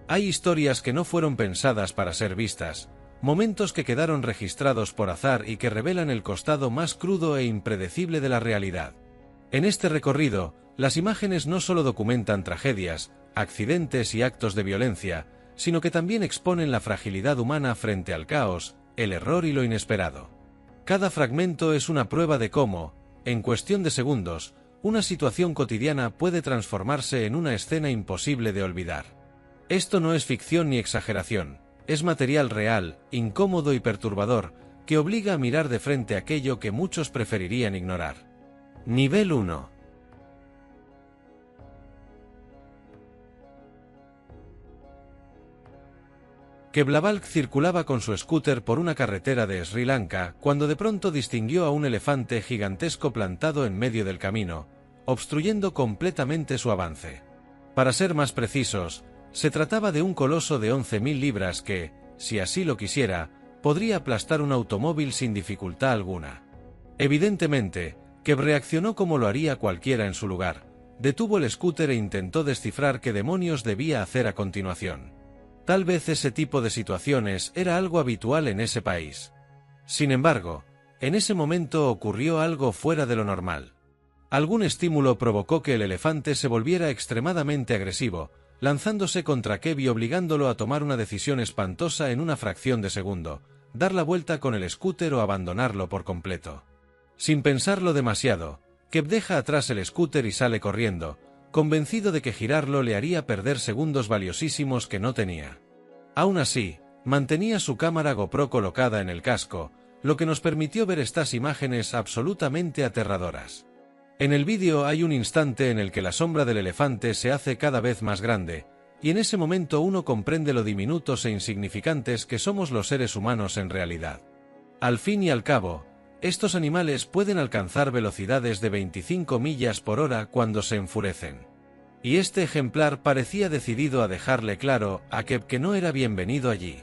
Hay historias que no fueron pensadas para ser vistas, momentos que quedaron registrados por azar y que revelan el costado más crudo e impredecible de la realidad. En este recorrido, las imágenes no solo documentan tragedias, accidentes y actos de violencia, sino que también exponen la fragilidad humana frente al caos, el error y lo inesperado. Cada fragmento es una prueba de cómo, en cuestión de segundos, una situación cotidiana puede transformarse en una escena imposible de olvidar. Esto no es ficción ni exageración, es material real, incómodo y perturbador, que obliga a mirar de frente aquello que muchos preferirían ignorar. Nivel 1. Keflavik circulaba con su scooter por una carretera de Sri Lanka cuando de pronto distinguió a un elefante gigantesco plantado en medio del camino, obstruyendo completamente su avance. Para ser más precisos, se trataba de un coloso de 11.000 libras que, si así lo quisiera, podría aplastar un automóvil sin dificultad alguna. Evidentemente, Kev reaccionó como lo haría cualquiera en su lugar, detuvo el scooter e intentó descifrar qué demonios debía hacer a continuación. Tal vez ese tipo de situaciones era algo habitual en ese país. Sin embargo, en ese momento ocurrió algo fuera de lo normal. Algún estímulo provocó que el elefante se volviera extremadamente agresivo, lanzándose contra Kev y obligándolo a tomar una decisión espantosa en una fracción de segundo: dar la vuelta con el scooter o abandonarlo por completo. Sin pensarlo demasiado, Kev deja atrás el scooter y sale corriendo, convencido de que girarlo le haría perder segundos valiosísimos que no tenía. Aún así, mantenía su cámara GoPro colocada en el casco, lo que nos permitió ver estas imágenes absolutamente aterradoras. En el vídeo hay un instante en el que la sombra del elefante se hace cada vez más grande, y en ese momento uno comprende lo diminutos e insignificantes que somos los seres humanos en realidad. Al fin y al cabo, estos animales pueden alcanzar velocidades de 25 millas por hora cuando se enfurecen. Y este ejemplar parecía decidido a dejarle claro a Kev que no era bienvenido allí.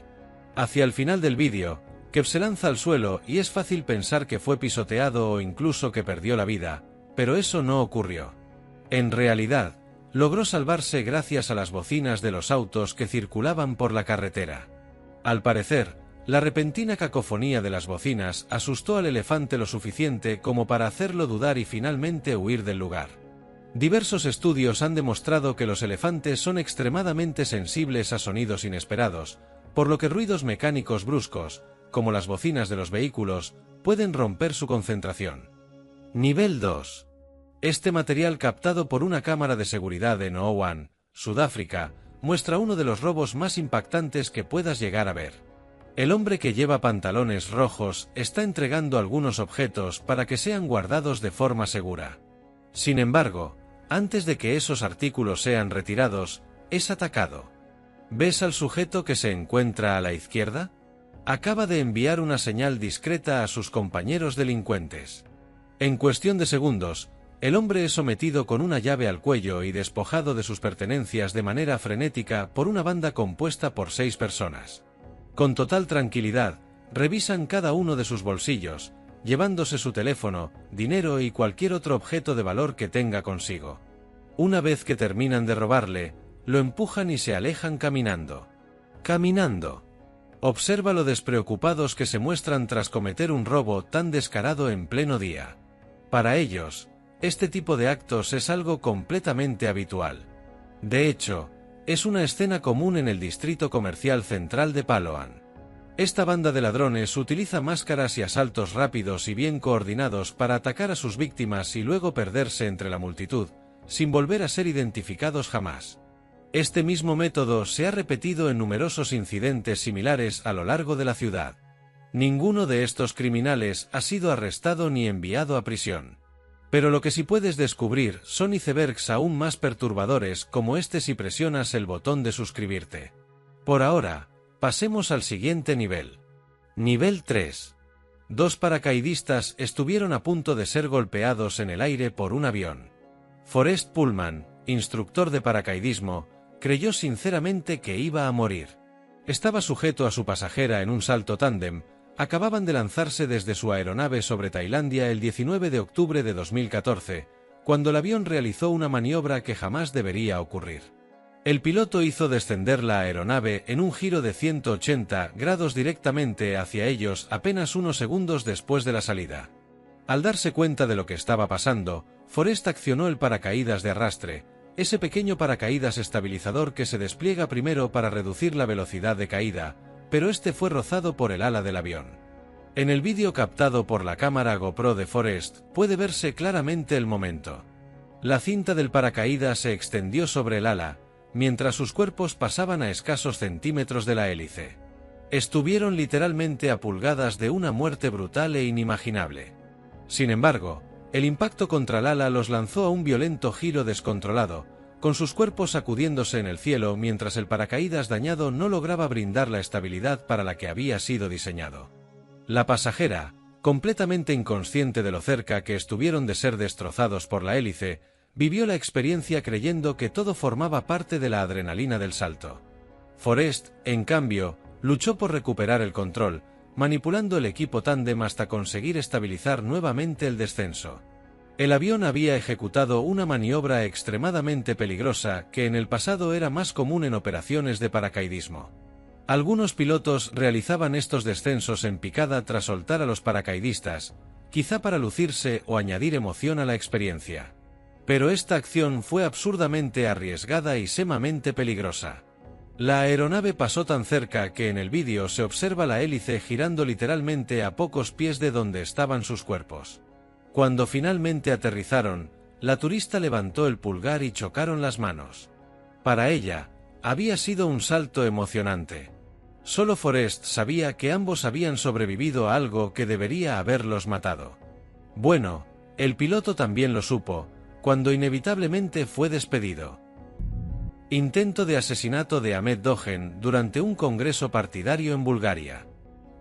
Hacia el final del vídeo, Kev se lanza al suelo y es fácil pensar que fue pisoteado o incluso que perdió la vida, pero eso no ocurrió. En realidad, logró salvarse gracias a las bocinas de los autos que circulaban por la carretera. Al parecer, la repentina cacofonía de las bocinas asustó al elefante lo suficiente como para hacerlo dudar y finalmente huir del lugar. Diversos estudios han demostrado que los elefantes son extremadamente sensibles a sonidos inesperados, por lo que ruidos mecánicos bruscos, como las bocinas de los vehículos, pueden romper su concentración. Nivel 2. Este material captado por una cámara de seguridad en Owan, Sudáfrica, muestra uno de los robos más impactantes que puedas llegar a ver. El hombre que lleva pantalones rojos está entregando algunos objetos para que sean guardados de forma segura. Sin embargo, antes de que esos artículos sean retirados, es atacado. ¿Ves al sujeto que se encuentra a la izquierda? Acaba de enviar una señal discreta a sus compañeros delincuentes. En cuestión de segundos, el hombre es sometido con una llave al cuello y despojado de sus pertenencias de manera frenética por una banda compuesta por 6 personas. Con total tranquilidad, revisan cada uno de sus bolsillos, llevándose su teléfono, dinero y cualquier otro objeto de valor que tenga consigo. Una vez que terminan de robarle, lo empujan y se alejan caminando. Caminando. Observa lo despreocupados que se muestran tras cometer un robo tan descarado en pleno día. Para ellos, este tipo de actos es algo completamente habitual. De hecho, es una escena común en el distrito comercial central de Paloan. Esta banda de ladrones utiliza máscaras y asaltos rápidos y bien coordinados para atacar a sus víctimas y luego perderse entre la multitud, sin volver a ser identificados jamás. Este mismo método se ha repetido en numerosos incidentes similares a lo largo de la ciudad. Ninguno de estos criminales ha sido arrestado ni enviado a prisión. Pero lo que sí puedes descubrir son icebergs aún más perturbadores como este si presionas el botón de suscribirte. Por ahora, pasemos al siguiente nivel. Nivel 3. 2 paracaidistas estuvieron a punto de ser golpeados en el aire por un avión. Forrest Pullman, instructor de paracaidismo, creyó sinceramente que iba a morir. Estaba sujeto a su pasajera en un salto tándem. Acababan de lanzarse desde su aeronave sobre Tailandia el 19 de octubre de 2014, cuando el avión realizó una maniobra que jamás debería ocurrir. El piloto hizo descender la aeronave en un giro de 180 grados directamente hacia ellos apenas unos segundos después de la salida. Al darse cuenta de lo que estaba pasando, Forrest accionó el paracaídas de arrastre, ese pequeño paracaídas estabilizador que se despliega primero para reducir la velocidad de caída, pero este fue rozado por el ala del avión. En el vídeo captado por la cámara GoPro de Forrest puede verse claramente el momento. La cinta del paracaídas se extendió sobre el ala, mientras sus cuerpos pasaban a escasos centímetros de la hélice. Estuvieron literalmente a pulgadas de una muerte brutal e inimaginable. Sin embargo, el impacto contra el ala los lanzó a un violento giro descontrolado, con sus cuerpos sacudiéndose en el cielo mientras el paracaídas dañado no lograba brindar la estabilidad para la que había sido diseñado. La pasajera, completamente inconsciente de lo cerca que estuvieron de ser destrozados por la hélice, vivió la experiencia creyendo que todo formaba parte de la adrenalina del salto. Forrest, en cambio, luchó por recuperar el control, manipulando el equipo tándem hasta conseguir estabilizar nuevamente el descenso. El avión había ejecutado una maniobra extremadamente peligrosa que en el pasado era más común en operaciones de paracaidismo. Algunos pilotos realizaban estos descensos en picada tras soltar a los paracaidistas, quizá para lucirse o añadir emoción a la experiencia. Pero esta acción fue absurdamente arriesgada y sumamente peligrosa. La aeronave pasó tan cerca que en el vídeo se observa la hélice girando literalmente a pocos pies de donde estaban sus cuerpos. Cuando finalmente aterrizaron, la turista levantó el pulgar y chocaron las manos. Para ella, había sido un salto emocionante. Solo Forrest sabía que ambos habían sobrevivido a algo que debería haberlos matado. Bueno, el piloto también lo supo, cuando inevitablemente fue despedido. Intento de asesinato de Ahmet Doğan durante un congreso partidario en Bulgaria.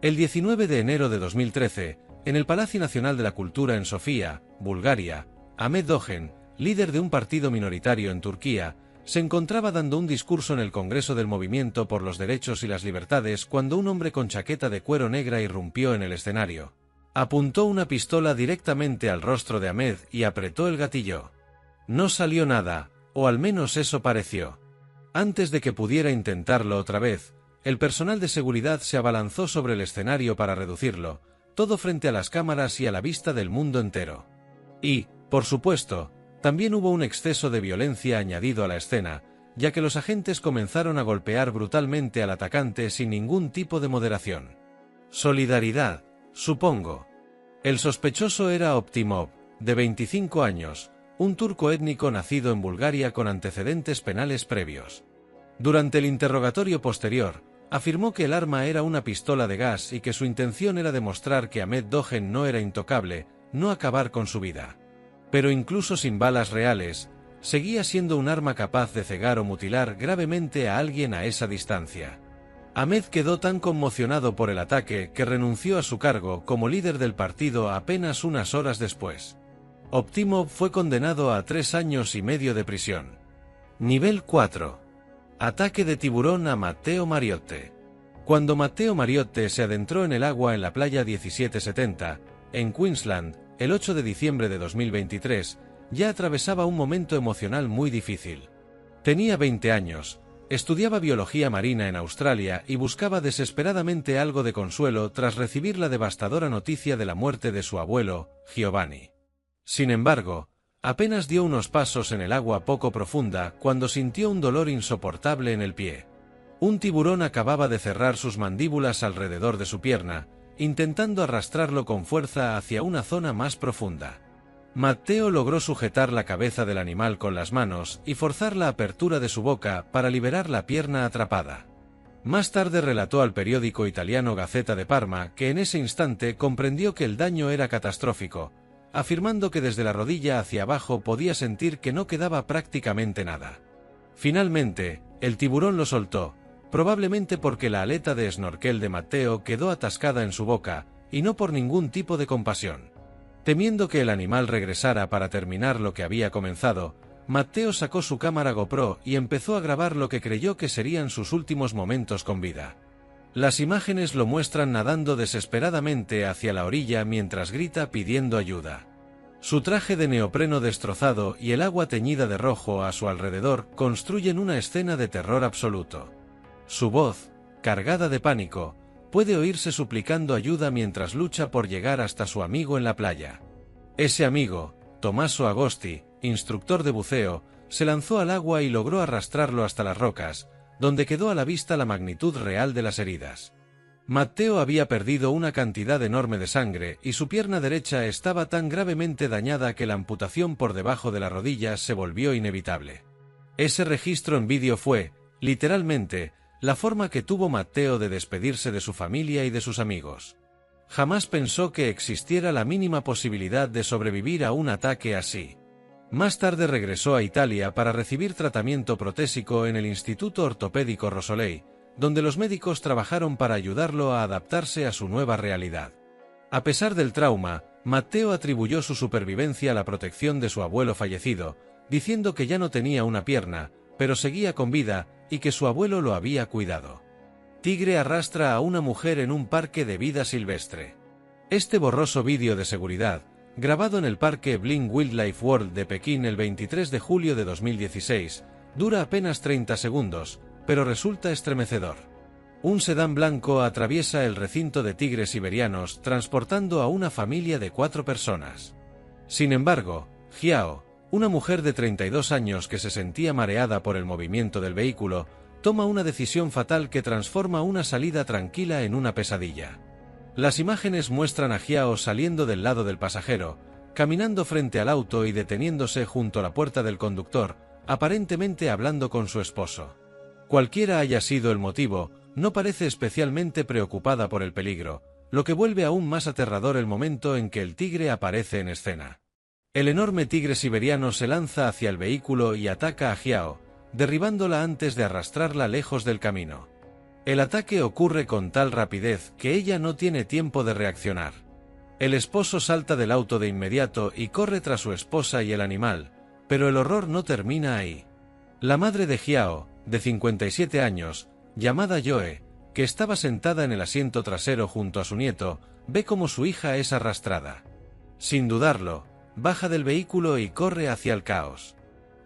El 19 de enero de 2013, en el Palacio Nacional de la Cultura en Sofía, Bulgaria, Ahmet Doğan, líder de un partido minoritario en Turquía, se encontraba dando un discurso en el Congreso del Movimiento por los Derechos y las Libertades cuando un hombre con chaqueta de cuero negra irrumpió en el escenario. Apuntó una pistola directamente al rostro de Ahmet y apretó el gatillo. No salió nada, o al menos eso pareció. Antes de que pudiera intentarlo otra vez, el personal de seguridad se abalanzó sobre el escenario para reducirlo, todo frente a las cámaras y a la vista del mundo entero. Y, por supuesto, también hubo un exceso de violencia añadido a la escena, ya que los agentes comenzaron a golpear brutalmente al atacante sin ningún tipo de moderación. Solidaridad, supongo. El sospechoso era Optimov, de 25 años, un turco étnico nacido en Bulgaria con antecedentes penales previos. Durante el interrogatorio posterior, afirmó que el arma era una pistola de gas y que su intención era demostrar que Ahmet Doğan no era intocable, no acabar con su vida. Pero incluso sin balas reales, seguía siendo un arma capaz de cegar o mutilar gravemente a alguien a esa distancia. Ahmet quedó tan conmocionado por el ataque que renunció a su cargo como líder del partido apenas unas horas después. Optimov fue condenado a 3 años y medio de prisión. Nivel 4. Ataque de tiburón a Matteo Mariotte. Cuando Matteo Mariotte se adentró en el agua en la playa 1770, en Queensland, el 8 de diciembre de 2023, ya atravesaba un momento emocional muy difícil. Tenía 20 años, estudiaba biología marina en Australia y buscaba desesperadamente algo de consuelo tras recibir la devastadora noticia de la muerte de su abuelo, Giovanni. Sin embargo, apenas dio unos pasos en el agua poco profunda cuando sintió un dolor insoportable en el pie. Un tiburón acababa de cerrar sus mandíbulas alrededor de su pierna, intentando arrastrarlo con fuerza hacia una zona más profunda. Matteo logró sujetar la cabeza del animal con las manos y forzar la apertura de su boca para liberar la pierna atrapada. Más tarde relató al periódico italiano Gazzetta de Parma que en ese instante comprendió que el daño era catastrófico, afirmando que desde la rodilla hacia abajo podía sentir que no quedaba prácticamente nada. Finalmente, el tiburón lo soltó, probablemente porque la aleta de snorkel de Matteo quedó atascada en su boca, y no por ningún tipo de compasión. Temiendo que el animal regresara para terminar lo que había comenzado, Matteo sacó su cámara GoPro y empezó a grabar lo que creyó que serían sus últimos momentos con vida. Las imágenes lo muestran nadando desesperadamente hacia la orilla mientras grita pidiendo ayuda. Su traje de neopreno destrozado y el agua teñida de rojo a su alrededor construyen una escena de terror absoluto. Su voz, cargada de pánico, puede oírse suplicando ayuda mientras lucha por llegar hasta su amigo en la playa. Ese amigo, Tommaso Agosti, instructor de buceo, se lanzó al agua y logró arrastrarlo hasta las rocas, donde quedó a la vista la magnitud real de las heridas. Matteo había perdido una cantidad enorme de sangre y su pierna derecha estaba tan gravemente dañada que la amputación por debajo de la rodilla se volvió inevitable. Ese registro en vídeo fue, literalmente, la forma que tuvo Matteo de despedirse de su familia y de sus amigos. Jamás pensó que existiera la mínima posibilidad de sobrevivir a un ataque así. Más tarde regresó a Italia para recibir tratamiento protésico en el Instituto Ortopédico Rosolei, donde los médicos trabajaron para ayudarlo a adaptarse a su nueva realidad. A pesar del trauma, Matteo atribuyó su supervivencia a la protección de su abuelo fallecido, diciendo que ya no tenía una pierna, pero seguía con vida y que su abuelo lo había cuidado. Tigre arrastra a una mujer en un parque de vida silvestre. Este borroso vídeo de seguridad, grabado en el parque Bling Wildlife World de Pekín el 23 de julio de 2016, dura apenas 30 segundos, pero resulta estremecedor. Un sedán blanco atraviesa el recinto de tigres siberianos transportando a una familia de 4 personas. Sin embargo, Jiao, una mujer de 32 años que se sentía mareada por el movimiento del vehículo, toma una decisión fatal que transforma una salida tranquila en una pesadilla. Las imágenes muestran a Jiao saliendo del lado del pasajero, caminando frente al auto y deteniéndose junto a la puerta del conductor, aparentemente hablando con su esposo. Cualquiera haya sido el motivo, no parece especialmente preocupada por el peligro, lo que vuelve aún más aterrador el momento en que el tigre aparece en escena. El enorme tigre siberiano se lanza hacia el vehículo y ataca a Jiao, derribándola antes de arrastrarla lejos del camino. El ataque ocurre con tal rapidez que ella no tiene tiempo de reaccionar. El esposo salta del auto de inmediato y corre tras su esposa y el animal, pero el horror no termina ahí. La madre de Jiao, de 57 años, llamada Joe, que estaba sentada en el asiento trasero junto a su nieto, ve cómo su hija es arrastrada. Sin dudarlo, baja del vehículo y corre hacia el caos.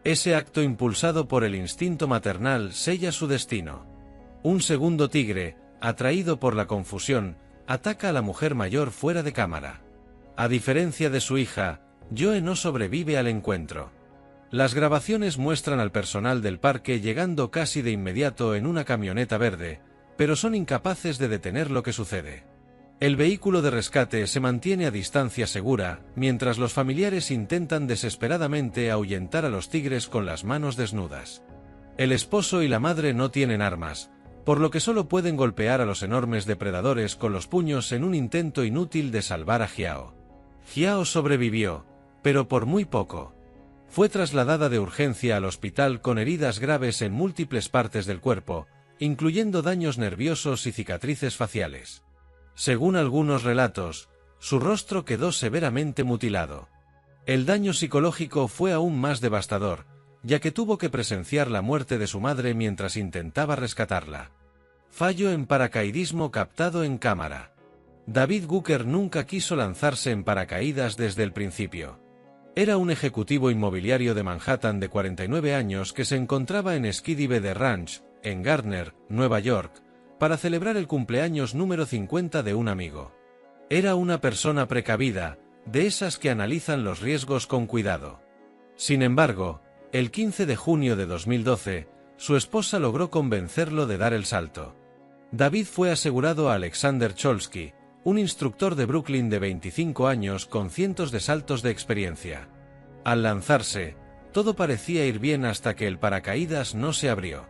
Ese acto impulsado por el instinto maternal sella su destino. Un segundo tigre, atraído por la confusión, ataca a la mujer mayor fuera de cámara. A diferencia de su hija, Joe no sobrevive al encuentro. Las grabaciones muestran al personal del parque llegando casi de inmediato en una camioneta verde, pero son incapaces de detener lo que sucede. El vehículo de rescate se mantiene a distancia segura, mientras los familiares intentan desesperadamente ahuyentar a los tigres con las manos desnudas. El esposo y la madre no tienen armas, por lo que solo pueden golpear a los enormes depredadores con los puños en un intento inútil de salvar a Jiao. Jiao sobrevivió, pero por muy poco. Fue trasladada de urgencia al hospital con heridas graves en múltiples partes del cuerpo, incluyendo daños nerviosos y cicatrices faciales. Según algunos relatos, su rostro quedó severamente mutilado. El daño psicológico fue aún más devastador, ya que tuvo que presenciar la muerte de su madre mientras intentaba rescatarla. Fallo en paracaidismo captado en cámara. David Gucker nunca quiso lanzarse en paracaídas desde el principio. Era un ejecutivo inmobiliario de Manhattan de 49 años que se encontraba en Skiddy Valley Ranch, en Gardner, Nueva York, para celebrar el cumpleaños número 50 de un amigo. Era una persona precavida, de esas que analizan los riesgos con cuidado. Sin embargo, el 15 de junio de 2012, su esposa logró convencerlo de dar el salto. David fue asegurado a Alexander Cholsky, un instructor de Brooklyn de 25 años con cientos de saltos de experiencia. Al lanzarse, todo parecía ir bien hasta que el paracaídas no se abrió.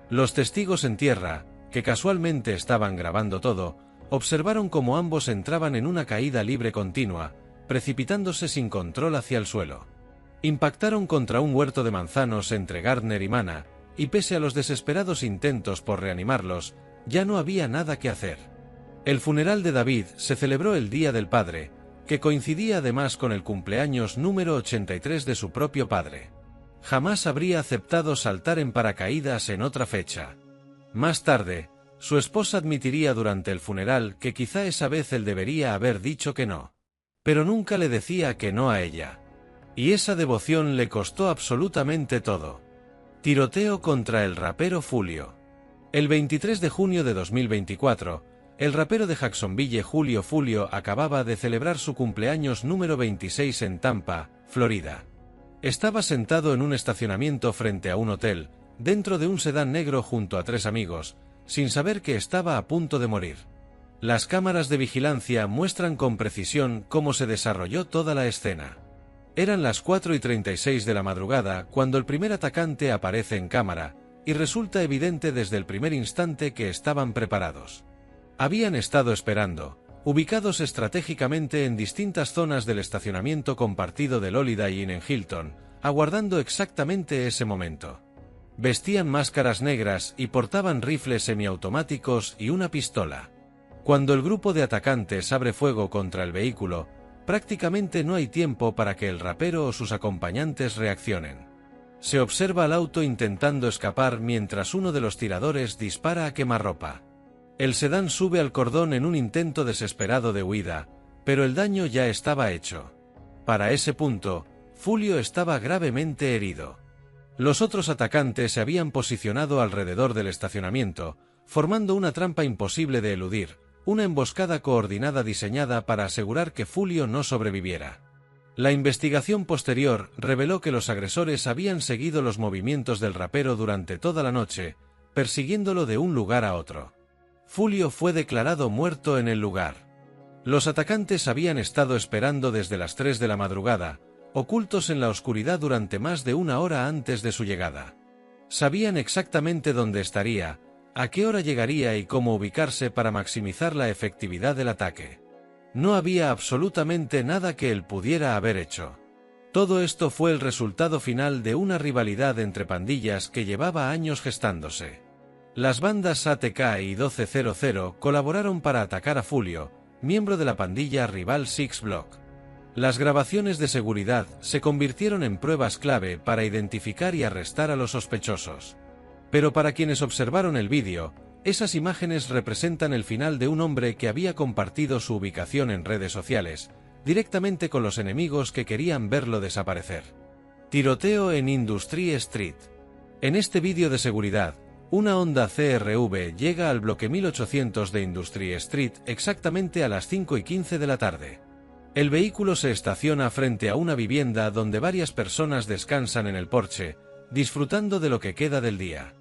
Los testigos en tierra, que casualmente estaban grabando todo, observaron cómo ambos entraban en una caída libre continua, precipitándose sin control hacia el suelo. Impactaron contra un huerto de manzanos entre Gardner y Mana, y pese a los desesperados intentos por reanimarlos, ya no había nada que hacer. El funeral de David se celebró el Día del Padre, que coincidía además con el cumpleaños número 83 de su propio padre. Jamás habría aceptado saltar en paracaídas en otra fecha. Más tarde, su esposa admitiría durante el funeral que quizá esa vez él debería haber dicho que no. pero nunca le decía que no a ella. Y esa devoción le costó absolutamente todo. Tiroteo contra el rapero Foolio. El 23 de junio de 2024, el rapero de Jacksonville Julio Foolio acababa de celebrar su cumpleaños número 26 en Tampa, Florida. Estaba sentado en un estacionamiento frente a un hotel, dentro de un sedán negro junto a 3 amigos, sin saber que estaba a punto de morir. Las cámaras de vigilancia muestran con precisión cómo se desarrolló toda la escena. Eran las 4:36 de la madrugada cuando el primer atacante aparece en cámara, y resulta evidente desde el primer instante que estaban preparados. Habían estado esperando, ubicados estratégicamente en distintas zonas del estacionamiento compartido del Holiday Inn en Hilton, aguardando exactamente ese momento. Vestían máscaras negras y portaban rifles semiautomáticos y una pistola. Cuando el grupo de atacantes abre fuego contra el vehículo, prácticamente no hay tiempo para que el rapero o sus acompañantes reaccionen. Se observa al auto intentando escapar mientras uno de los tiradores dispara a quemarropa. El sedán sube al cordón en un intento desesperado de huida, pero el daño ya estaba hecho. Para ese punto, Foolio estaba gravemente herido. Los otros atacantes se habían posicionado alrededor del estacionamiento, formando una trampa imposible de eludir, una emboscada coordinada diseñada para asegurar que Foolio no sobreviviera. La investigación posterior reveló que los agresores habían seguido los movimientos del rapero durante toda la noche, persiguiéndolo de un lugar a otro. Foolio fue declarado muerto en el lugar. Los atacantes habían estado esperando desde las 3 de la madrugada, ocultos en la oscuridad durante más de 1 hora antes de su llegada. Sabían exactamente dónde estaría, a qué hora llegaría y cómo ubicarse para maximizar la efectividad del ataque. No había absolutamente nada que él pudiera haber hecho. Todo esto fue el resultado final de una rivalidad entre pandillas que llevaba años gestándose. Las bandas ATK y 1200 colaboraron para atacar a Foolio, miembro de la pandilla rival Six Block. Las grabaciones de seguridad se convirtieron en pruebas clave para identificar y arrestar a los sospechosos. Pero para quienes observaron el vídeo, esas imágenes representan el final de un hombre que había compartido su ubicación en redes sociales, directamente con los enemigos que querían verlo desaparecer. Tiroteo en Industry Street. En este vídeo de seguridad, una Honda CR-V llega al bloque 1800 de Industry Street exactamente a las 5:15 de la tarde. El vehículo se estaciona frente a una vivienda donde varias personas descansan en el porche, disfrutando de lo que queda del día.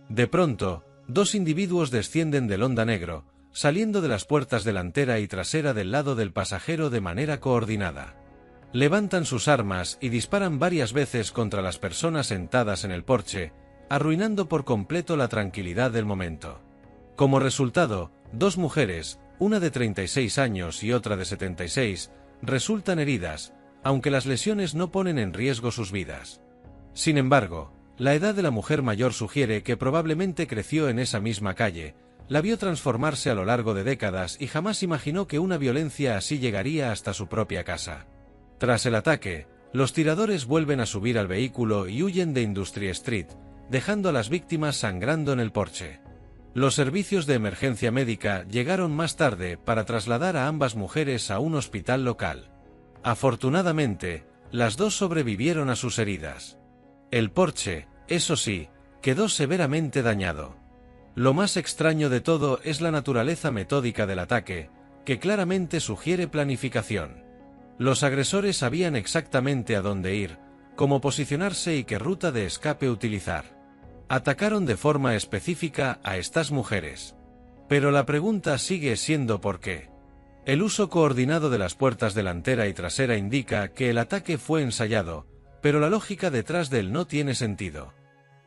De pronto, 2 individuos descienden del Honda negro, saliendo de las puertas delantera y trasera del lado del pasajero de manera coordinada. Levantan sus armas y disparan varias veces contra las personas sentadas en el porche, arruinando por completo la tranquilidad del momento. Como resultado, 2 mujeres, una de 36 años y otra de 76, resultan heridas, aunque las lesiones no ponen en riesgo sus vidas. Sin embargo, la edad de la mujer mayor sugiere que probablemente creció en esa misma calle, la vio transformarse a lo largo de décadas y jamás imaginó que una violencia así llegaría hasta su propia casa. Tras el ataque, los tiradores vuelven a subir al vehículo y huyen de Industry Street, dejando a las víctimas sangrando en el porche. Los servicios de emergencia médica llegaron más tarde para trasladar a ambas mujeres a un hospital local. Afortunadamente, las 2 sobrevivieron a sus heridas. El porche, eso sí, quedó severamente dañado. Lo más extraño de todo es la naturaleza metódica del ataque, que claramente sugiere planificación. Los agresores sabían exactamente a dónde ir, cómo posicionarse y qué ruta de escape utilizar. Atacaron de forma específica a estas mujeres. Pero la pregunta sigue siendo ¿por qué? El uso coordinado de las puertas delantera y trasera indica que el ataque fue ensayado, pero la lógica detrás de él no tiene sentido.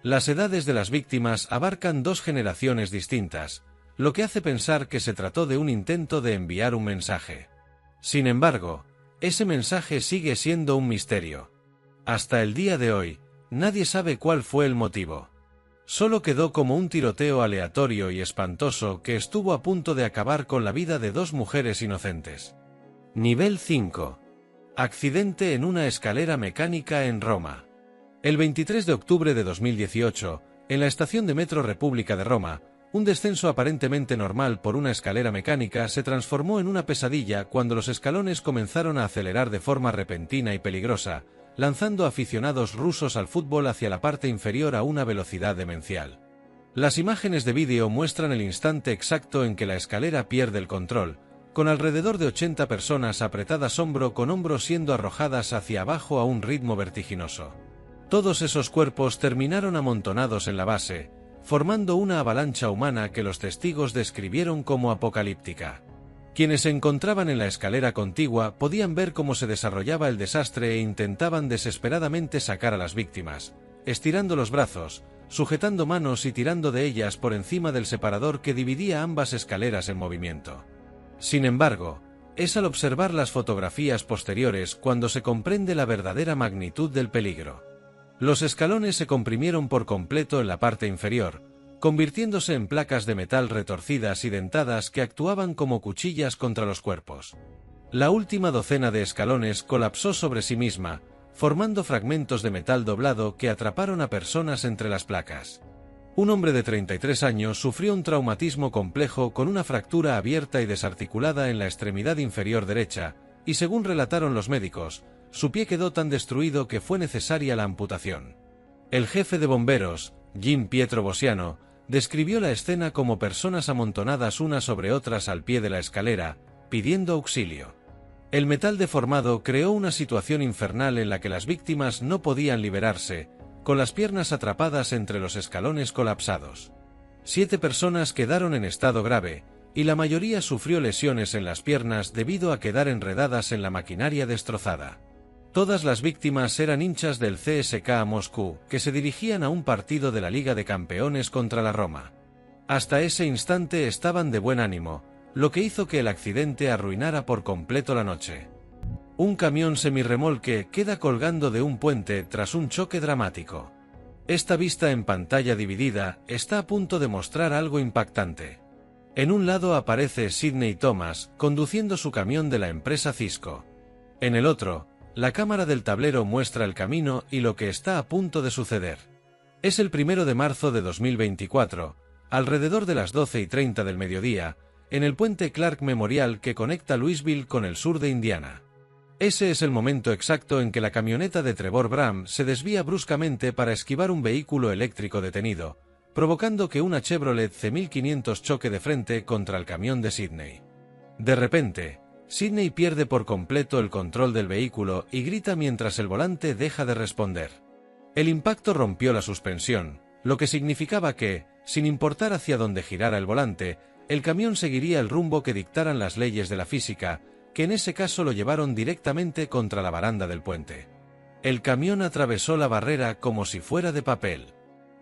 Las edades de las víctimas abarcan 2 generaciones distintas, lo que hace pensar que se trató de un intento de enviar un mensaje. Sin embargo, ese mensaje sigue siendo un misterio. Hasta el día de hoy, nadie sabe cuál fue el motivo. Solo quedó como un tiroteo aleatorio y espantoso que estuvo a punto de acabar con la vida de 2 mujeres inocentes. Nivel 5. Accidente en una escalera mecánica en Roma. El 23 de octubre de 2018, en la estación de metro República de Roma, Un descenso aparentemente normal por una escalera mecánica se transformó en una pesadilla cuando los escalones comenzaron a acelerar de forma repentina y peligrosa, lanzando aficionados rusos al fútbol hacia la parte inferior a una velocidad demencial. Las imágenes de vídeo muestran el instante exacto en que la escalera pierde el control, con alrededor de 80 personas apretadas hombro con hombro siendo arrojadas hacia abajo a un ritmo vertiginoso. Todos esos cuerpos terminaron amontonados en la base, formando una avalancha humana que los testigos describieron como apocalíptica. Quienes se encontraban en la escalera contigua podían ver cómo se desarrollaba el desastre e intentaban desesperadamente sacar a las víctimas, estirando los brazos, sujetando manos y tirando de ellas por encima del separador que dividía ambas escaleras en movimiento. Sin embargo, es al observar las fotografías posteriores cuando se comprende la verdadera magnitud del peligro. Los escalones se comprimieron por completo en la parte inferior, convirtiéndose en placas de metal retorcidas y dentadas que actuaban como cuchillas contra los cuerpos. La última docena de escalones colapsó sobre sí misma, formando fragmentos de metal doblado que atraparon a personas entre las placas. Un hombre de 33 años sufrió un traumatismo complejo con una fractura abierta y desarticulada en la extremidad inferior derecha, y según relataron los médicos, su pie quedó tan destruido que fue necesaria la amputación. El jefe de bomberos, Jim Pietro Bosiano, describió la escena como personas amontonadas unas sobre otras al pie de la escalera, pidiendo auxilio. El metal deformado creó una situación infernal en la que las víctimas no podían liberarse, con las piernas atrapadas entre los escalones colapsados. 7 personas quedaron en estado grave, y la mayoría sufrió lesiones en las piernas debido a quedar enredadas en la maquinaria destrozada. Todas las víctimas eran hinchas del CSKA Moscú, que se dirigían a un partido de la Liga de Campeones contra la Roma. Hasta ese instante estaban de buen ánimo, lo que hizo que el accidente arruinara por completo la noche. Un camión semirremolque queda colgando de un puente tras un choque dramático. Esta vista en pantalla dividida está a punto de mostrar algo impactante. En un lado aparece Sidney Thomas conduciendo su camión de la empresa Cisco. En el otro, la cámara del tablero muestra el camino y lo que está a punto de suceder. Es el 1 de marzo de 2024, alrededor de las 12:30 del mediodía, en el puente Clark Memorial que conecta Louisville con el sur de Indiana. Ese es el momento exacto en que la camioneta de Trevor Bram se desvía bruscamente para esquivar un vehículo eléctrico detenido, provocando que una Chevrolet C1500 choque de frente contra el camión de Sidney. De repente, Sidney pierde por completo el control del vehículo y grita mientras el volante deja de responder. El impacto rompió la suspensión, lo que significaba que, sin importar hacia dónde girara el volante, el camión seguiría el rumbo que dictaran las leyes de la física, que en ese caso lo llevaron directamente contra la baranda del puente. El camión atravesó la barrera como si fuera de papel.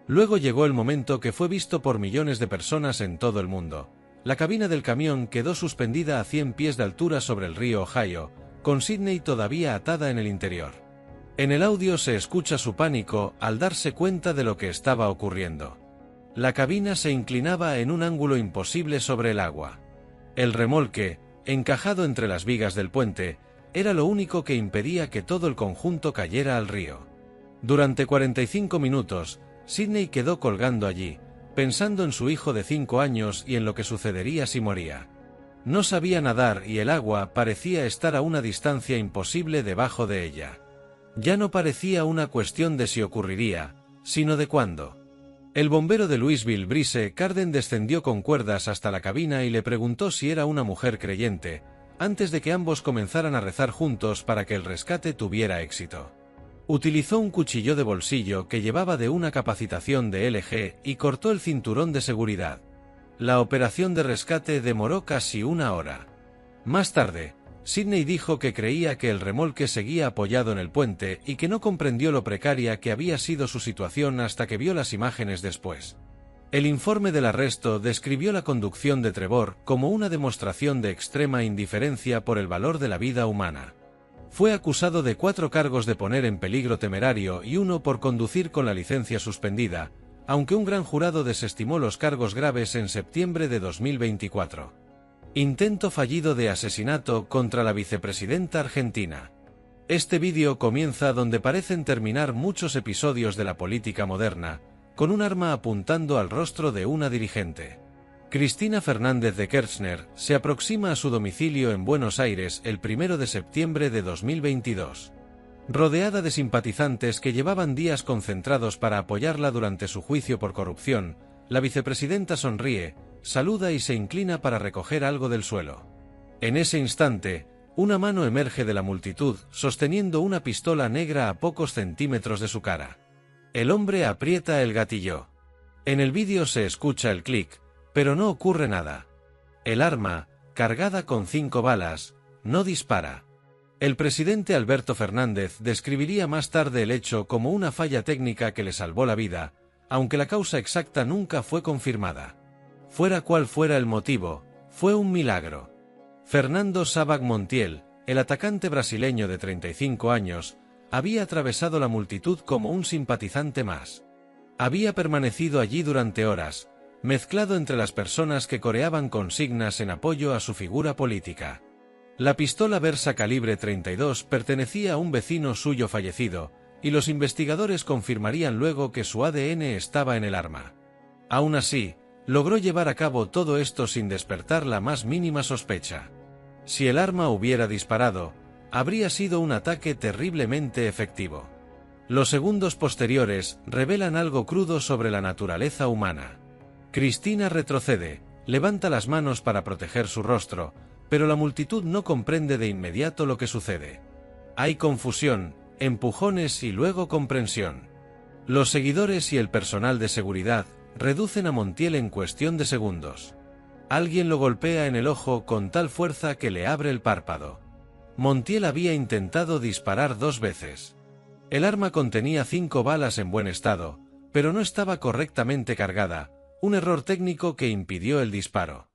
Luego llegó el momento que fue visto por millones de personas en todo el mundo. La cabina del camión quedó suspendida a 100 pies de altura sobre el río Ohio, con Sidney todavía atada en el interior. En el audio se escucha su pánico al darse cuenta de lo que estaba ocurriendo. La cabina se inclinaba en un ángulo imposible sobre el agua. El remolque, encajado entre las vigas del puente, era lo único que impedía que todo el conjunto cayera al río. Durante 45 minutos, Sidney quedó colgando allí, pensando en su hijo de 5 años y en lo que sucedería si moría. No sabía nadar y el agua parecía estar a una distancia imposible debajo de ella. Ya no parecía una cuestión de si ocurriría, sino de cuándo. El bombero de Louisville, Brice Carden, descendió con cuerdas hasta la cabina y le preguntó si era una mujer creyente, antes de que ambos comenzaran a rezar juntos para que el rescate tuviera éxito. Utilizó un cuchillo de bolsillo que llevaba de una capacitación de LG y cortó el cinturón de seguridad. La operación de rescate demoró casi 1 hora. Más tarde, Sidney dijo que creía que el remolque seguía apoyado en el puente y que no comprendió lo precaria que había sido su situación hasta que vio las imágenes después. El informe del arresto describió la conducción de Trevor como una demostración de extrema indiferencia por el valor de la vida humana. Fue acusado de 4 cargos de poner en peligro temerario y 1 por conducir con la licencia suspendida, aunque un gran jurado desestimó los cargos graves en septiembre de 2024. Intento fallido de asesinato contra la vicepresidenta argentina. Este vídeo comienza donde parecen terminar muchos episodios de la política moderna, con un arma apuntando al rostro de una dirigente. Cristina Fernández de Kirchner se aproxima a su domicilio en Buenos Aires el 1 de septiembre de 2022. Rodeada de simpatizantes que llevaban días concentrados para apoyarla durante su juicio por corrupción, la vicepresidenta sonríe, saluda y se inclina para recoger algo del suelo. En ese instante, una mano emerge de la multitud, sosteniendo una pistola negra a pocos centímetros de su cara. El hombre aprieta el gatillo. En el vídeo se escucha el clic, pero no ocurre nada. El arma, cargada con 5 balas, no dispara. El presidente Alberto Fernández describiría más tarde el hecho como una falla técnica que le salvó la vida, aunque la causa exacta nunca fue confirmada. Fuera cual fuera el motivo, fue un milagro. Fernando Sábag Montiel, el atacante brasileño de 35 años, había atravesado la multitud como un simpatizante más. Había permanecido allí durante horas, mezclado entre las personas que coreaban consignas en apoyo a su figura política. La pistola Versa calibre 32 pertenecía a un vecino suyo fallecido, y los investigadores confirmarían luego que su ADN estaba en el arma. Aún así, logró llevar a cabo todo esto sin despertar la más mínima sospecha. Si el arma hubiera disparado, habría sido un ataque terriblemente efectivo. Los segundos posteriores revelan algo crudo sobre la naturaleza humana. Cristina retrocede, levanta las manos para proteger su rostro, pero la multitud no comprende de inmediato lo que sucede. Hay confusión, empujones y luego comprensión. Los seguidores y el personal de seguridad reducen a Montiel en cuestión de segundos. Alguien lo golpea en el ojo con tal fuerza que le abre el párpado. Montiel había intentado disparar 2 veces. El arma contenía 5 balas en buen estado, pero no estaba correctamente cargada, un error técnico que impidió el disparo.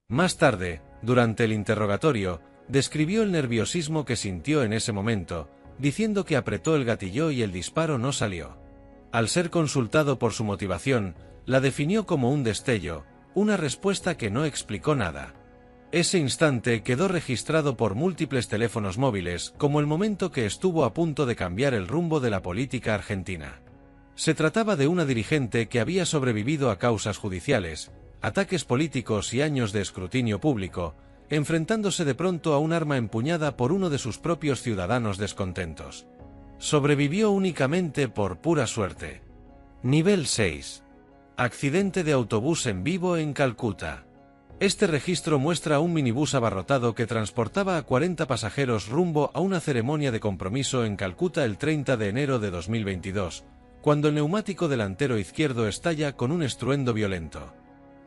Más tarde, durante el interrogatorio, describió el nerviosismo que sintió en ese momento, diciendo que apretó el gatillo y el disparo no salió. Al ser consultado por su motivación, la definió como un destello, una respuesta que no explicó nada. Ese instante quedó registrado por múltiples teléfonos móviles como el momento que estuvo a punto de cambiar el rumbo de la política argentina. Se trataba de una dirigente que había sobrevivido a causas judiciales, ataques políticos y años de escrutinio público, enfrentándose de pronto a un arma empuñada por uno de sus propios ciudadanos descontentos. Sobrevivió únicamente por pura suerte. Nivel 6. Accidente de autobús en vivo en Calcuta. Este registro muestra un minibús abarrotado que transportaba a 40 pasajeros rumbo a una ceremonia de compromiso en Calcuta el 30 de enero de 2022, cuando el neumático delantero izquierdo estalla con un estruendo violento.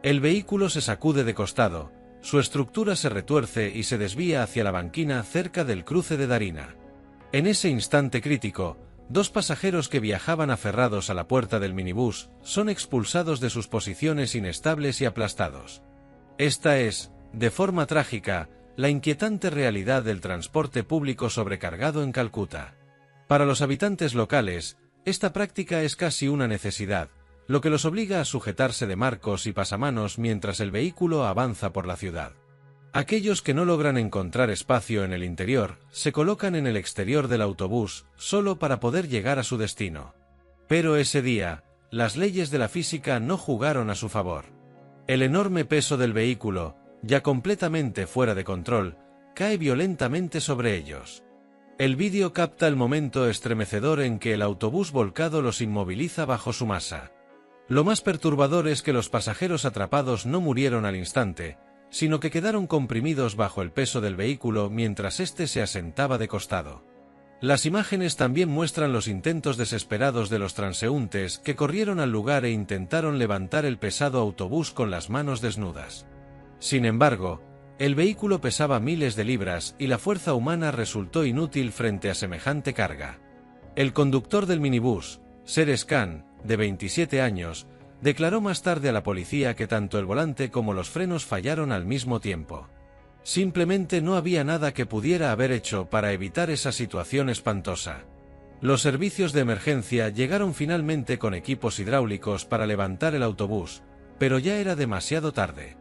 El vehículo se sacude de costado, su estructura se retuerce y se desvía hacia la banquina cerca del cruce de Darina. En ese instante crítico, 2 pasajeros que viajaban aferrados a la puerta del minibús son expulsados de sus posiciones inestables y aplastados. Esta es, de forma trágica, la inquietante realidad del transporte público sobrecargado en Calcuta. Para los habitantes locales, esta práctica es casi una necesidad, lo que los obliga a sujetarse de marcos y pasamanos mientras el vehículo avanza por la ciudad. Aquellos que no logran encontrar espacio en el interior, se colocan en el exterior del autobús, solo para poder llegar a su destino. Pero ese día, las leyes de la física no jugaron a su favor. El enorme peso del vehículo, ya completamente fuera de control, cae violentamente sobre ellos. El vídeo capta el momento estremecedor en que el autobús volcado los inmoviliza bajo su masa. Lo más perturbador es que los pasajeros atrapados no murieron al instante, sino que quedaron comprimidos bajo el peso del vehículo mientras éste se asentaba de costado. Las imágenes también muestran los intentos desesperados de los transeúntes que corrieron al lugar e intentaron levantar el pesado autobús con las manos desnudas. Sin embargo, el vehículo pesaba miles de libras y la fuerza humana resultó inútil frente a semejante carga. El conductor del minibús, Seres Khan, de 27 años, declaró más tarde a la policía que tanto el volante como los frenos fallaron al mismo tiempo. Simplemente no había nada que pudiera haber hecho para evitar esa situación espantosa. Los servicios de emergencia llegaron finalmente con equipos hidráulicos para levantar el autobús, pero ya era demasiado tarde.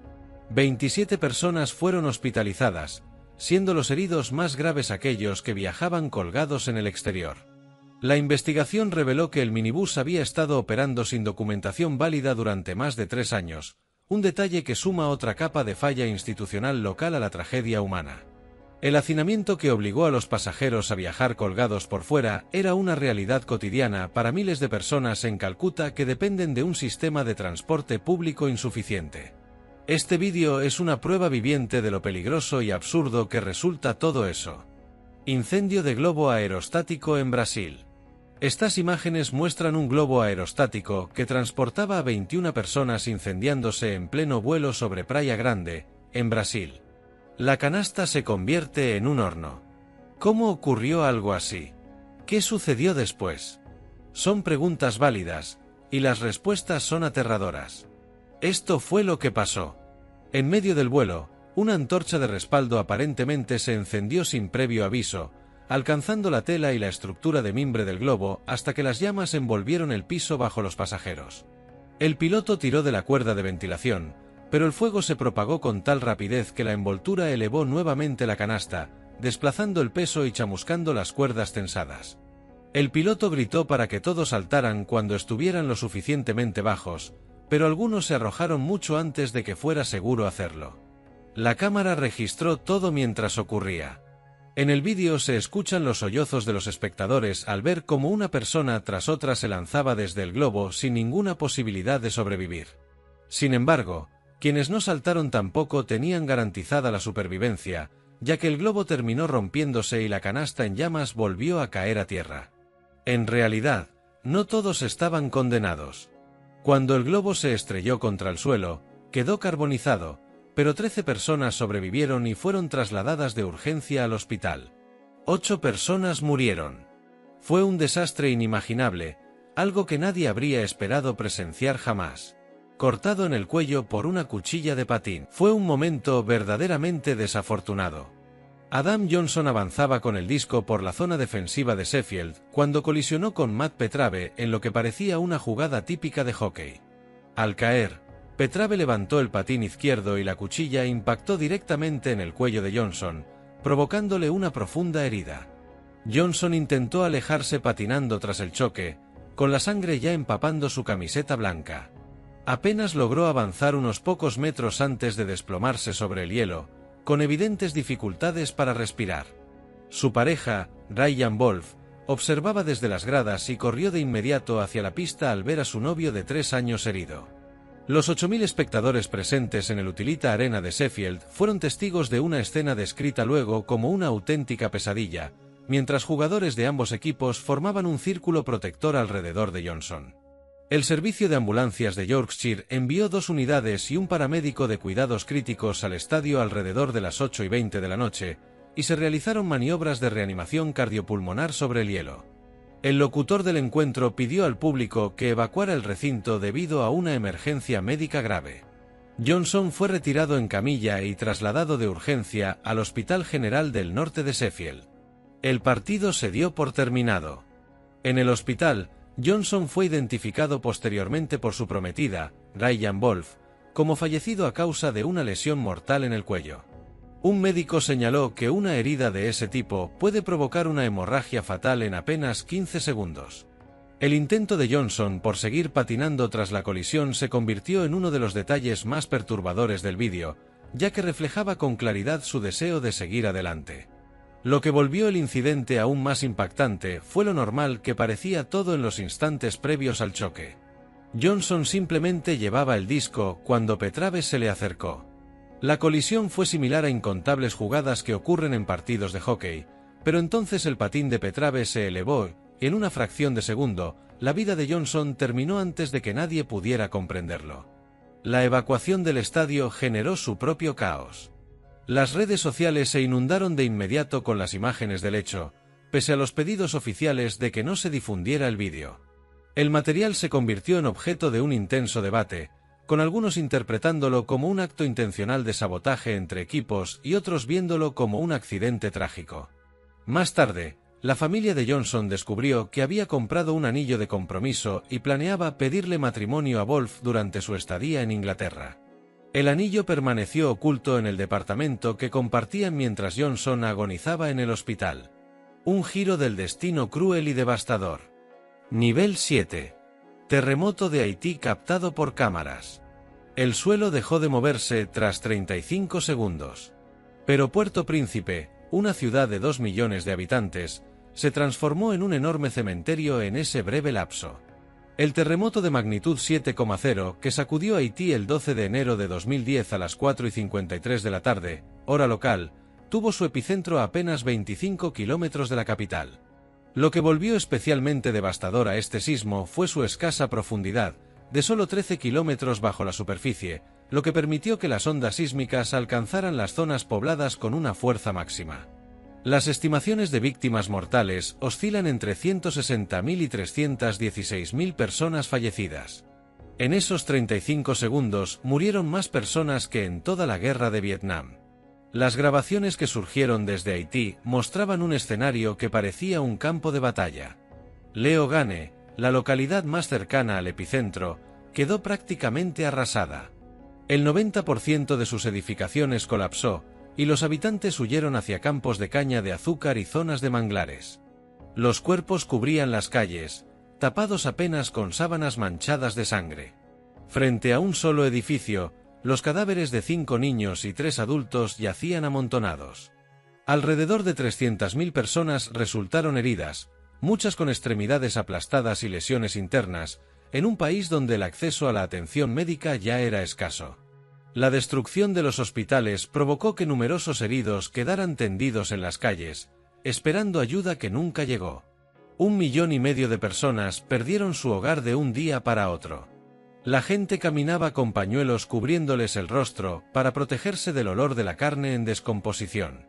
27 personas fueron hospitalizadas, siendo los heridos más graves aquellos que viajaban colgados en el exterior. La investigación reveló que el minibús había estado operando sin documentación válida durante más de 3 años, un detalle que suma otra capa de falla institucional local a la tragedia humana. El hacinamiento que obligó a los pasajeros a viajar colgados por fuera era una realidad cotidiana para miles de personas en Calcuta que dependen de un sistema de transporte público insuficiente. Este vídeo es una prueba viviente de lo peligroso y absurdo que resulta todo eso. Incendio de globo aerostático en Brasil. Estas imágenes muestran un globo aerostático que transportaba a 21 personas incendiándose en pleno vuelo sobre Praia Grande, en Brasil. La canasta se convierte en un horno. ¿Cómo ocurrió algo así? ¿Qué sucedió después? Son preguntas válidas, y las respuestas son aterradoras. Esto fue lo que pasó. En medio del vuelo, una antorcha de respaldo aparentemente se encendió sin previo aviso, alcanzando la tela y la estructura de mimbre del globo hasta que las llamas envolvieron el piso bajo los pasajeros. El piloto tiró de la cuerda de ventilación, pero el fuego se propagó con tal rapidez que la envoltura elevó nuevamente la canasta, desplazando el peso y chamuscando las cuerdas tensadas. El piloto gritó para que todos saltaran cuando estuvieran lo suficientemente bajos, pero algunos se arrojaron mucho antes de que fuera seguro hacerlo. La cámara registró todo mientras ocurría. En el vídeo se escuchan los sollozos de los espectadores al ver cómo una persona tras otra se lanzaba desde el globo sin ninguna posibilidad de sobrevivir. Sin embargo, quienes no saltaron tampoco tenían garantizada la supervivencia, ya que el globo terminó rompiéndose y la canasta en llamas volvió a caer a tierra. En realidad, no todos estaban condenados. Cuando el globo se estrelló contra el suelo, quedó carbonizado, pero 13 personas sobrevivieron y fueron trasladadas de urgencia al hospital. 8 personas murieron. Fue un desastre inimaginable, algo que nadie habría esperado presenciar jamás. Cortado en el cuello por una cuchilla de patín. Fue un momento verdaderamente desafortunado. Adam Johnson avanzaba con el disco por la zona defensiva de Sheffield cuando colisionó con Matt Petrave en lo que parecía una jugada típica de hockey. Al caer, Petrave levantó el patín izquierdo y la cuchilla impactó directamente en el cuello de Johnson, provocándole una profunda herida. Johnson intentó alejarse patinando tras el choque, con la sangre ya empapando su camiseta blanca. Apenas logró avanzar unos pocos metros antes de desplomarse sobre el hielo, con evidentes dificultades para respirar. Su pareja, Ryan Wolf, observaba desde las gradas y corrió de inmediato hacia la pista al ver a su novio de 3 años herido. Los 8.000 espectadores presentes en el Utilita Arena de Sheffield fueron testigos de una escena descrita luego como una auténtica pesadilla, mientras jugadores de ambos equipos formaban un círculo protector alrededor de Johnson. El servicio de ambulancias de Yorkshire envió 2 unidades y un paramédico de cuidados críticos al estadio alrededor de las 8:20 de la noche, y se realizaron maniobras de reanimación cardiopulmonar sobre el hielo. El locutor del encuentro pidió al público que evacuara el recinto debido a una emergencia médica grave. Johnson fue retirado en camilla y trasladado de urgencia al Hospital General del Norte de Sheffield. El partido se dio por terminado. En el hospital, Johnson fue identificado posteriormente por su prometida, Ryan Wolf, como fallecido a causa de una lesión mortal en el cuello. Un médico señaló que una herida de ese tipo puede provocar una hemorragia fatal en apenas 15 segundos. El intento de Johnson por seguir patinando tras la colisión se convirtió en uno de los detalles más perturbadores del vídeo, ya que reflejaba con claridad su deseo de seguir adelante. Lo que volvió el incidente aún más impactante fue lo normal que parecía todo en los instantes previos al choque. Johnson simplemente llevaba el disco cuando Petrave se le acercó. La colisión fue similar a incontables jugadas que ocurren en partidos de hockey, pero entonces el patín de Petrave se elevó, y en una fracción de segundo, la vida de Johnson terminó antes de que nadie pudiera comprenderlo. La evacuación del estadio generó su propio caos. Las redes sociales se inundaron de inmediato con las imágenes del hecho, pese a los pedidos oficiales de que no se difundiera el vídeo. El material se convirtió en objeto de un intenso debate, con algunos interpretándolo como un acto intencional de sabotaje entre equipos y otros viéndolo como un accidente trágico. Más tarde, la familia de Johnson descubrió que había comprado un anillo de compromiso y planeaba pedirle matrimonio a Wolf durante su estadía en Inglaterra. El anillo permaneció oculto en el departamento que compartían mientras Johnson agonizaba en el hospital. Un giro del destino cruel y devastador. Nivel 7. Terremoto de Haití captado por cámaras. El suelo dejó de moverse tras 35 segundos. Pero Puerto Príncipe, una ciudad de 2 millones de habitantes, se transformó en un enorme cementerio en ese breve lapso. El terremoto de magnitud 7,0 que sacudió Haití el 12 de enero de 2010 a las 4:53 de la tarde, hora local, tuvo su epicentro a apenas 25 kilómetros de la capital. Lo que volvió especialmente devastador a este sismo fue su escasa profundidad, de solo 13 kilómetros bajo la superficie, lo que permitió que las ondas sísmicas alcanzaran las zonas pobladas con una fuerza máxima. Las estimaciones de víctimas mortales oscilan entre 160.000 y 316.000 personas fallecidas. En esos 35 segundos murieron más personas que en toda la guerra de Vietnam. Las grabaciones que surgieron desde Haití mostraban un escenario que parecía un campo de batalla. Leo Gane, la localidad más cercana al epicentro, quedó prácticamente arrasada. El 90% de sus edificaciones colapsó, y los habitantes huyeron hacia campos de caña de azúcar y zonas de manglares. Los cuerpos cubrían las calles, tapados apenas con sábanas manchadas de sangre. Frente a un solo edificio, los cadáveres de 5 niños y 3 adultos yacían amontonados. Alrededor de 300.000 personas resultaron heridas, muchas con extremidades aplastadas y lesiones internas, en un país donde el acceso a la atención médica ya era escaso. La destrucción de los hospitales provocó que numerosos heridos quedaran tendidos en las calles, esperando ayuda que nunca llegó. 1,5 millones de personas perdieron su hogar de un día para otro. La gente caminaba con pañuelos cubriéndoles el rostro para protegerse del olor de la carne en descomposición.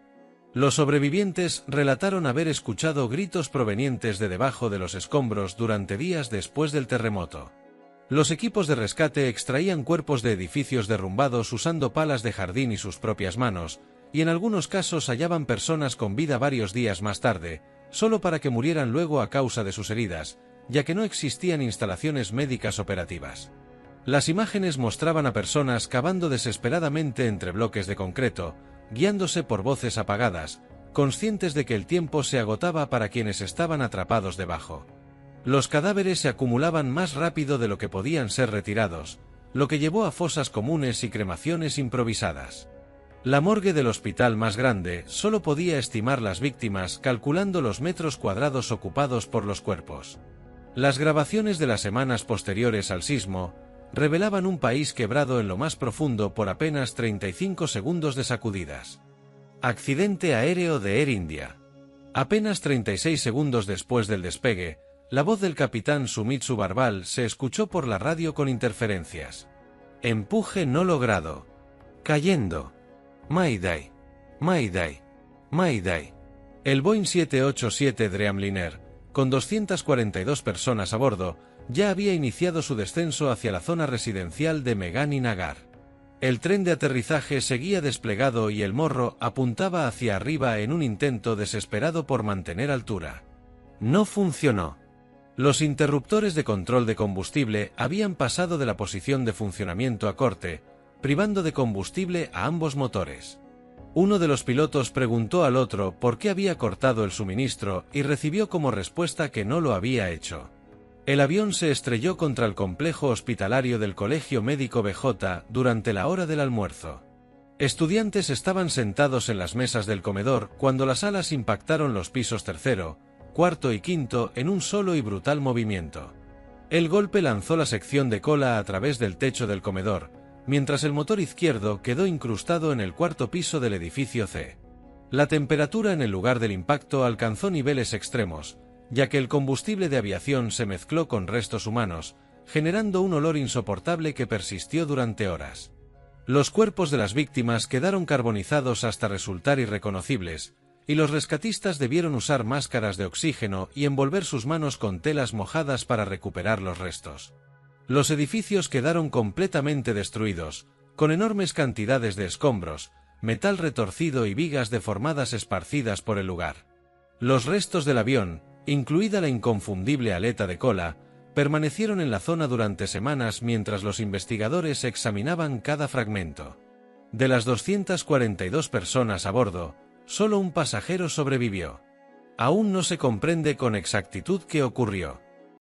Los sobrevivientes relataron haber escuchado gritos provenientes de debajo de los escombros durante días después del terremoto. Los equipos de rescate extraían cuerpos de edificios derrumbados usando palas de jardín y sus propias manos, y en algunos casos hallaban personas con vida varios días más tarde, solo para que murieran luego a causa de sus heridas, ya que no existían instalaciones médicas operativas. Las imágenes mostraban a personas cavando desesperadamente entre bloques de concreto, guiándose por voces apagadas, conscientes de que el tiempo se agotaba para quienes estaban atrapados debajo. Los cadáveres se acumulaban más rápido de lo que podían ser retirados, lo que llevó a fosas comunes y cremaciones improvisadas. La morgue del hospital más grande solo podía estimar las víctimas calculando los metros cuadrados ocupados por los cuerpos. Las grabaciones de las semanas posteriores al sismo revelaban un país quebrado en lo más profundo por apenas 35 segundos de sacudidas. Accidente aéreo de Air India. Apenas 36 segundos después del despegue, la voz del capitán Sumitsu Barbal se escuchó por la radio con interferencias. Empuje no logrado. Cayendo. Mayday. Mayday. Mayday. El Boeing 787 Dreamliner, con 242 personas a bordo, ya había iniciado su descenso hacia la zona residencial de Megani Nagar. El tren de aterrizaje seguía desplegado y el morro apuntaba hacia arriba en un intento desesperado por mantener altura. No funcionó. Los interruptores de control de combustible habían pasado de la posición de funcionamiento a corte, privando de combustible a ambos motores. Uno de los pilotos preguntó al otro por qué había cortado el suministro y recibió como respuesta que no lo había hecho. El avión se estrelló contra el complejo hospitalario del Colegio Médico BJ durante la hora del almuerzo. Estudiantes estaban sentados en las mesas del comedor cuando las alas impactaron los pisos tercero, cuarto y quinto en un solo y brutal movimiento. El golpe lanzó la sección de cola a través del techo del comedor, mientras el motor izquierdo quedó incrustado en el cuarto piso del edificio C. La temperatura en el lugar del impacto alcanzó niveles extremos, ya que el combustible de aviación se mezcló con restos humanos, generando un olor insoportable que persistió durante horas. Los cuerpos de las víctimas quedaron carbonizados hasta resultar irreconocibles, y los rescatistas debieron usar máscaras de oxígeno y envolver sus manos con telas mojadas para recuperar los restos. Los edificios quedaron completamente destruidos, con enormes cantidades de escombros, metal retorcido y vigas deformadas esparcidas por el lugar. Los restos del avión, incluida la inconfundible aleta de cola, permanecieron en la zona durante semanas mientras los investigadores examinaban cada fragmento. De las 242 personas a bordo, solo un pasajero sobrevivió. Aún no se comprende con exactitud qué ocurrió.